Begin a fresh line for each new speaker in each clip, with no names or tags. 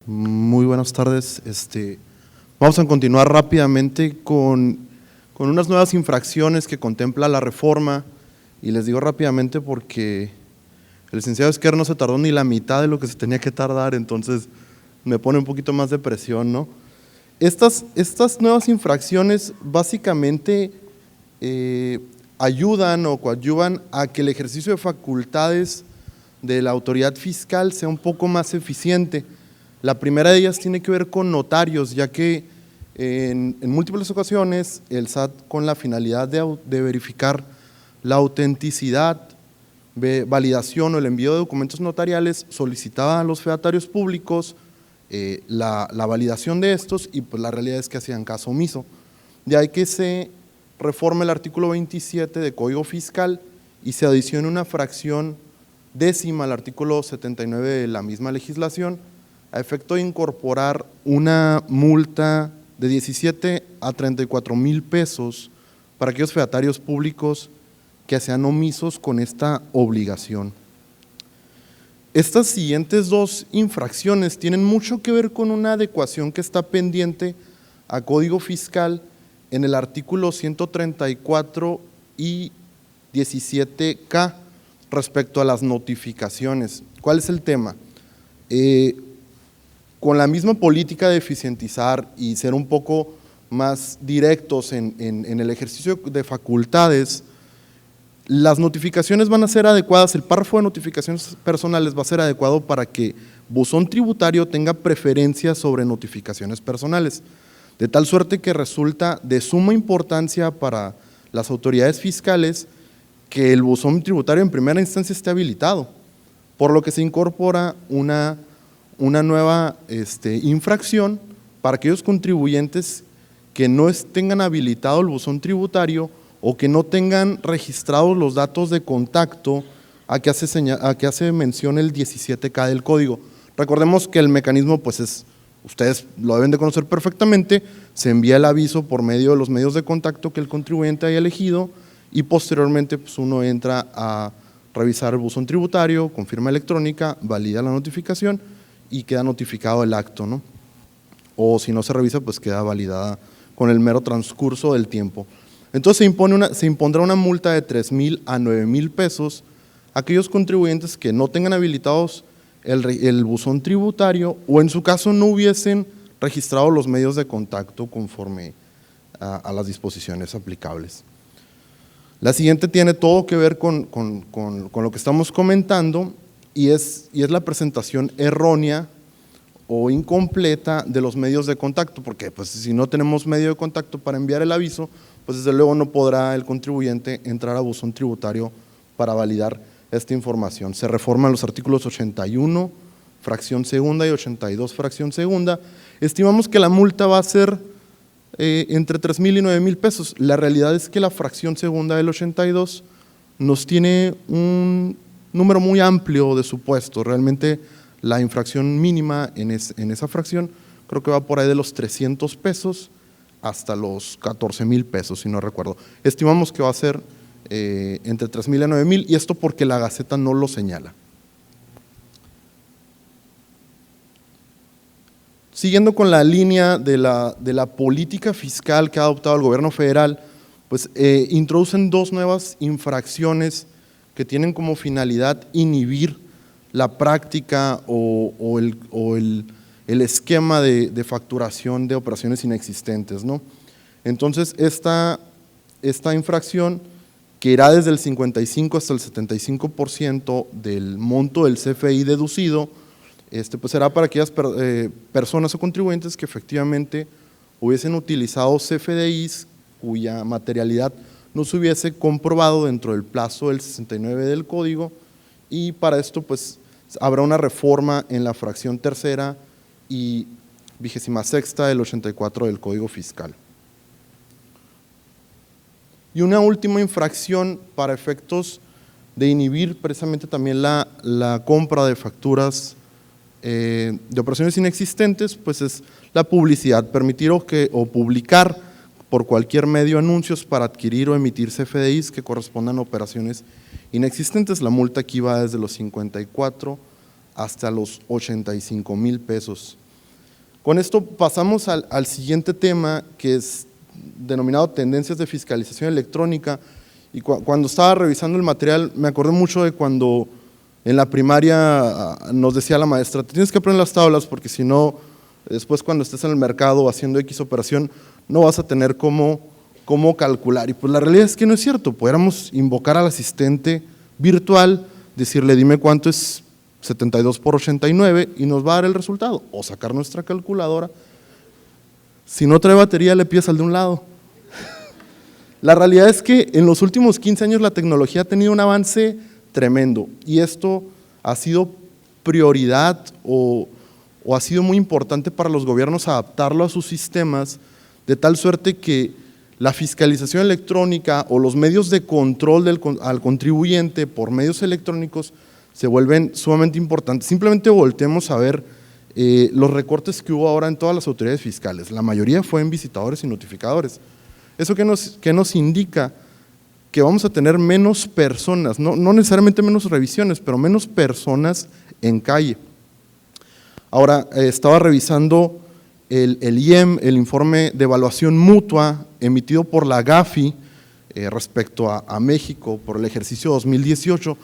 Muy buenas tardes. Vamos a continuar rápidamente con unas nuevas infracciones que contempla la reforma, y les digo rápidamente porque el licenciado Esquer no se tardó ni la mitad de lo que se tenía que tardar, entonces me pone un poquito más de presión, ¿no? Estas nuevas infracciones básicamente ayudan o coadyuvan a que el ejercicio de facultades de la autoridad fiscal sea un poco más eficiente. La primera de ellas tiene que ver con notarios, ya que en múltiples ocasiones el SAT, con la finalidad de verificar la autenticidad, validación o el envío de documentos notariales, solicitaba a los fedatarios públicos la validación de estos, y pues la realidad es que hacían caso omiso. De ahí que se reforma el artículo 27 de Código Fiscal y se adiciona una fracción décima al artículo 79 de la misma legislación, a efecto de incorporar una multa de 17 a 34,000 pesos para aquellos fedatarios públicos que sean omisos con esta obligación. Estas siguientes dos infracciones tienen mucho que ver con una adecuación que está pendiente a Código Fiscal en el artículo 134 y 17K respecto a las notificaciones. ¿Cuál es el tema? Con la misma política de eficientizar y ser un poco más directos en el ejercicio de facultades, las notificaciones van a ser adecuadas. El párrafo de notificaciones personales va a ser adecuado para que buzón tributario tenga preferencia sobre notificaciones personales, de tal suerte que resulta de suma importancia para las autoridades fiscales que el buzón tributario en primera instancia esté habilitado, por lo que se incorpora una nueva infracción para aquellos contribuyentes que no tengan habilitado el buzón tributario o que no tengan registrados los datos de contacto a que hace mención el 17K del código. Recordemos que el mecanismo, pues ustedes lo deben de conocer perfectamente, se envía el aviso por medio de los medios de contacto que el contribuyente haya elegido, y posteriormente pues uno entra a revisar el buzón tributario con firma electrónica, valida la notificación y queda notificado el acto, ¿no? O si no se revisa, pues queda validada con el mero transcurso del tiempo. Entonces se impondrá una multa de 3,000 a 9,000 pesos a aquellos contribuyentes que no tengan habilitados el buzón tributario o en su caso no hubiesen registrado los medios de contacto conforme a las disposiciones aplicables. La siguiente tiene todo que ver con lo que estamos comentando, y es la presentación errónea o incompleta de los medios de contacto, porque pues si no tenemos medio de contacto para enviar el aviso, pues desde luego no podrá el contribuyente entrar a buzón tributario para validar esta información. Se reforman los artículos 81, fracción segunda, y 82, fracción segunda. Estimamos que la multa va a ser entre 3,000 y 9,000 pesos. La realidad es que la fracción segunda del 82 nos tiene un número muy amplio de supuestos. Realmente la infracción mínima en esa fracción creo que va por ahí de los 300 pesos hasta los 14,000 pesos, si no recuerdo. Estimamos que va a ser entre 3,000 y 9,000, y esto porque la Gaceta no lo señala. Siguiendo con la línea de la política fiscal que ha adoptado el gobierno federal, pues introducen dos nuevas infracciones que tienen como finalidad inhibir la práctica o el esquema de facturación de operaciones inexistentes, ¿no? Entonces, esta infracción, que irá desde el 55 hasta el 75% del monto del CFI deducido, pues será para aquellas personas o contribuyentes que efectivamente hubiesen utilizado CFDIs cuya materialidad no se hubiese comprobado dentro del plazo del 69 del código, y para esto pues habrá una reforma en la fracción tercera y 26ª del 84 del Código Fiscal. Y una última infracción para efectos de inhibir precisamente también la compra de facturas de operaciones inexistentes, pues es la publicidad, permitir o publicar por cualquier medio anuncios para adquirir o emitir CFDIs que correspondan a operaciones inexistentes. La multa aquí va desde los 54 hasta los 85,000 pesos. Con esto pasamos al siguiente tema, que es denominado tendencias de fiscalización electrónica, y cuando estaba revisando el material me acordé mucho de cuando en la primaria nos decía la maestra, te tienes que aprender las tablas porque si no, después cuando estés en el mercado haciendo X operación, no vas a tener cómo calcular. Y pues la realidad es que no es cierto, pudiéramos invocar al asistente virtual, decirle dime cuánto es 72 por 89 y nos va a dar el resultado, o sacar nuestra calculadora. Si no trae batería, le pides al de un lado. La realidad es que en los últimos 15 años la tecnología ha tenido un avance tremendo y esto ha sido prioridad o ha sido muy importante para los gobiernos adaptarlo a sus sistemas, de tal suerte que la fiscalización electrónica o los medios de control al contribuyente por medios electrónicos se vuelven sumamente importantes. Simplemente volteemos a ver los recortes que hubo ahora en todas las autoridades fiscales. La mayoría fue en visitadores y notificadores. ¿Eso qué nos indica? Que vamos a tener menos personas, no necesariamente menos revisiones, pero menos personas en calle. Ahora, estaba revisando el IEM, el informe de evaluación mutua emitido por la GAFI respecto a México por el ejercicio 2018,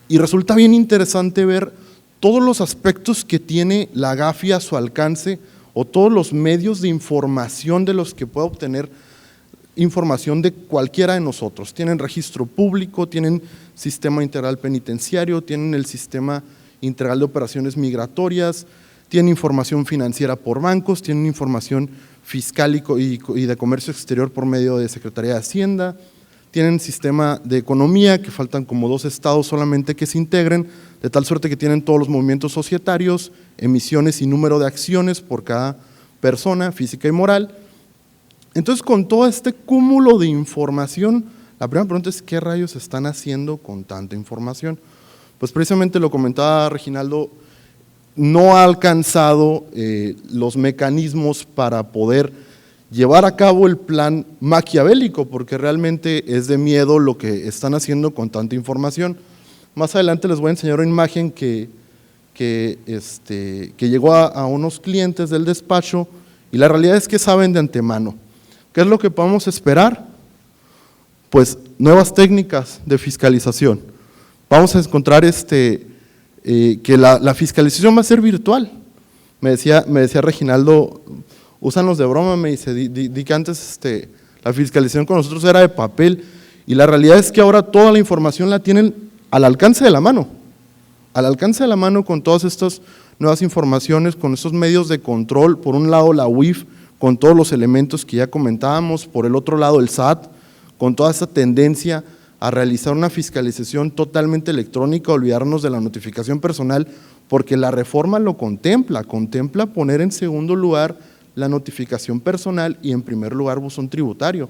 y resulta bien interesante ver todos los aspectos que tiene la GAFI a su alcance o todos los medios de información de los que puede obtener información de cualquiera de nosotros. Tienen registro público, tienen sistema integral penitenciario, tienen el sistema integral de operaciones migratorias, tienen información financiera por bancos, tienen información fiscal y de comercio exterior por medio de Secretaría de Hacienda, tienen sistema de economía, que faltan como 2 estados solamente que se integren, de tal suerte que tienen todos los movimientos societarios, emisiones y número de acciones por cada persona física y moral. Entonces, con todo este cúmulo de información, la primera pregunta es ¿qué rayos están haciendo con tanta información? Pues precisamente lo comentaba Reginaldo, no ha alcanzado los mecanismos para poder llevar a cabo el plan maquiavélico, porque realmente es de miedo lo que están haciendo con tanta información. Más adelante les voy a enseñar una imagen que llegó a unos clientes del despacho y la realidad es que saben de antemano. ¿Qué es lo que podemos esperar? Pues nuevas técnicas de fiscalización. Vamos a encontrar que la fiscalización va a ser virtual. Me decía Reginaldo, úsanos de broma, me dice, di que antes la fiscalización con nosotros era de papel, y la realidad es que ahora toda la información la tienen al alcance de la mano con todas estas nuevas informaciones, con estos medios de control, por un lado la UIF, con todos los elementos que ya comentábamos, por el otro lado el SAT, con toda esa tendencia a realizar una fiscalización totalmente electrónica, olvidarnos de la notificación personal, porque la reforma lo contempla poner en segundo lugar la notificación personal y en primer lugar buzón tributario.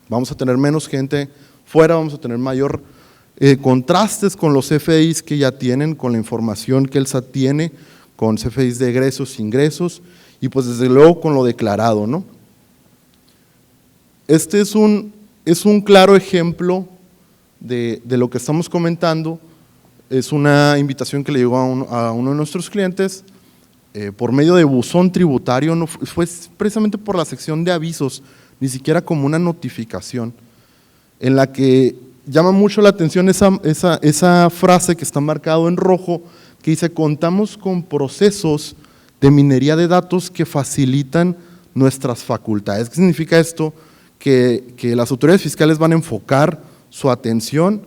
Vamos a tener menos gente fuera, vamos a tener mayor contrastes con los CFDIs que ya tienen, con la información que el SAT tiene, con CFDIs de egresos, ingresos, y pues desde luego con lo declarado, ¿no? Este es un claro ejemplo de lo que estamos comentando. Es una invitación que le llegó a uno de nuestros clientes por medio de buzón tributario, no fue precisamente por la sección de avisos, ni siquiera como una notificación, en la que llama mucho la atención esa frase que está marcado en rojo, que dice: contamos con procesos de minería de datos que facilitan nuestras facultades. ¿Qué significa esto? Que las autoridades fiscales van a enfocar su atención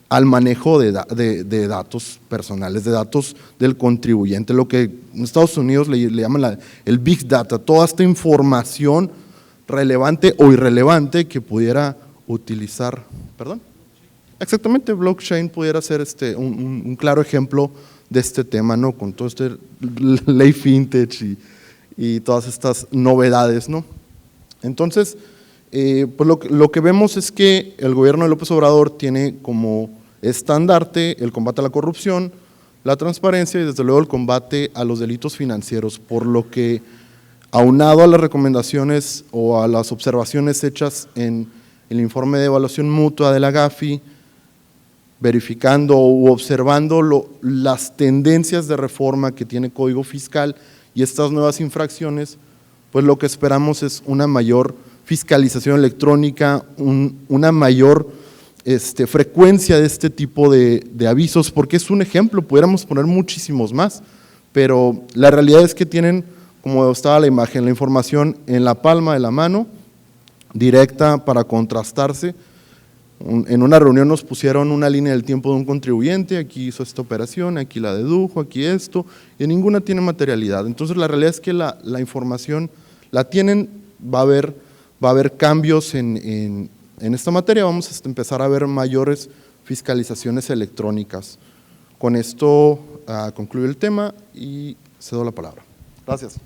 al manejo de datos personales, de datos del contribuyente, lo que en Estados Unidos le llaman el Big Data, toda esta información relevante o irrelevante que pudiera utilizar, ¿perdón? Exactamente, blockchain pudiera ser un claro ejemplo de este tema, ¿no? Con todo ley fintech y todas estas novedades, ¿no? Entonces, pues lo que vemos es que el gobierno de López Obrador tiene como estandarte el combate a la corrupción, la transparencia y desde luego el combate a los delitos financieros, por lo que aunado a las recomendaciones o a las observaciones hechas en el informe de evaluación mutua de la GAFI, verificando u observando las tendencias de reforma que tiene Código Fiscal y estas nuevas infracciones, pues lo que esperamos es una mayor fiscalización electrónica, una mayor frecuencia de este tipo de avisos, porque es un ejemplo, pudiéramos poner muchísimos más, pero la realidad es que tienen, como estaba la imagen, la información en la palma de la mano, directa para contrastarse. En una reunión nos pusieron una línea del tiempo de un contribuyente, aquí hizo esta operación, aquí la dedujo, aquí esto, y ninguna tiene materialidad. Entonces la realidad es que la información la tienen, va a haber cambios en esta materia, vamos a empezar a ver mayores fiscalizaciones electrónicas. Con esto concluyo el tema y cedo la palabra. Gracias.